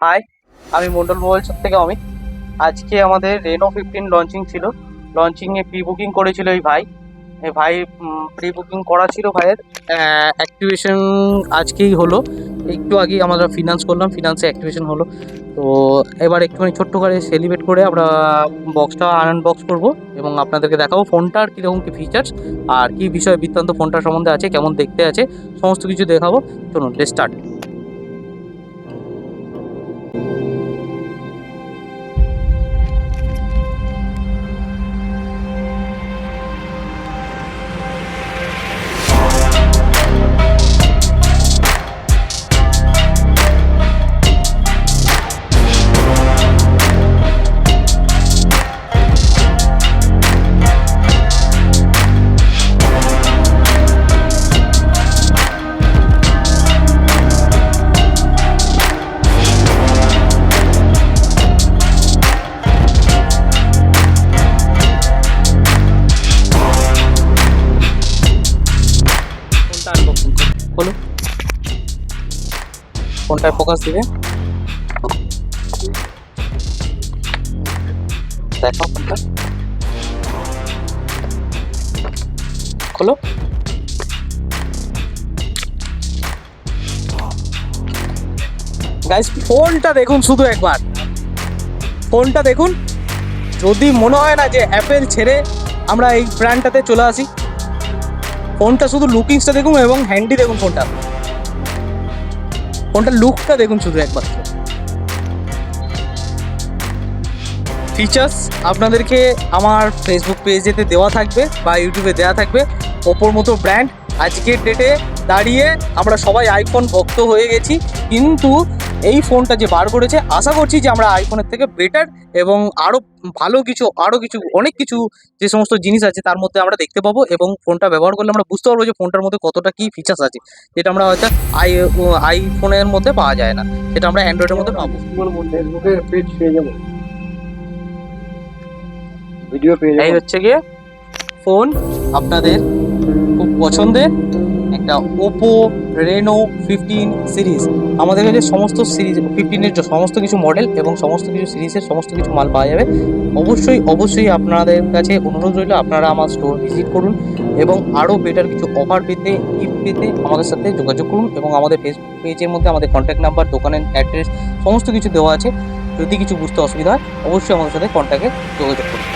High, আমি Mondal mobiles থেকে অমিত। আজকে আমাদের রেনো 15 লঞ্চিং ছিল। লঞ্চিংয়ে প্রি বুকিং করেছিল এই ভাই প্রি বুকিং করা ছিল ভাইয়ের। অ্যাক্টিভেশন আজকেই হলো, একটু আগেই আমরা ফিনান্স করলাম, ফিনান্সে অ্যাক্টিভেশন হলো। তো এবার একটুখানি ছোট্ট করে সেলিব্রেট করে আমরা বক্সটা আনবক্স করব এবং আপনাদেরকে দেখাবো ফোনটার কীরকম কী ফিচার্স আর কী বিষয় বৃত্তান্ত ফোনটার সম্বন্ধে আছে, কেমন দেখতে আছে, সমস্ত কিছু দেখাবো। চলুন লেটস স্টার্ট। আনবক্সিং হলো, ফোনটায় ফোকাস দিবে, দেখো ফোনটা খোলো। গাইস ফোনটা দেখুন, শুধু একবার ফোনটা দেখুন। যদি মনে হয় না যে অ্যাপেল ছেড়ে আমরা এই ব্র্যান্ডটাতে চলে আসি, ফোনটা শুধু লুকিংসটা দেখুন এবং হ্যান্ডি দেখুন, ফোনটার লুকটা দেখুন শুধু একবার। ফিচার্স আপনাদেরকে আমার ফেসবুক পেজেতে দেওয়া থাকবে বা ইউটিউবে দেওয়া থাকবে। ওপোর মতো ব্র্যান্ড আজকের ডেটে দাঁড়িয়ে আমরা সবাই আইফোন ভক্ত হয়ে গেছি, কিন্তু এই ফোনটা যে বার করেছে আশা করছি যে আমরা আইফোনের থেকে বেটার এবং আরও ভালো কিছু, অনেক কিছু যে সমস্ত জিনিস আছে তার মধ্যে আমরা দেখতে পাবো এবং ফোনটা ব্যবহার করলে আমরা বুঝতে পারবো যে ফোনটার মধ্যে কতটা কী ফিচার্স আছে, যেটা আমরা হয়তো আইফোনের মধ্যে পাওয়া যায় না, সেটা আমরা অ্যান্ড্রয়েডের মধ্যে পাবো। এই হচ্ছে গিয়ে ফোন আপনাদের খুব পছন্দের একটা ওপো রেনো 15 সিরিজ। আমাদের কাছে সমস্ত সিরিজ 15-এর সমস্ত কিছু মডেল এবং সমস্ত কিছু সিরিজের সমস্ত কিছু মাল পাওয়া যাবে। অবশ্যই আপনাদের কাছে অনুরোধ রইল, আপনারা আমার স্টোর ভিজিট করুন এবং আরও বেটার কিছু অফার পেতে, গিফট পেতে আমাদের সাথে যোগাযোগ করুন এবং আমাদের ফেসবুক পেজের মধ্যে আমাদের কন্ট্যাক্ট নাম্বার, দোকানের অ্যাড্রেস সমস্ত কিছু দেওয়া আছে। যদি কিছু বুঝতে অসুবিধা হয় অবশ্যই আমাদের সাথে কন্ট্যাক্টে যোগাযোগ করুন।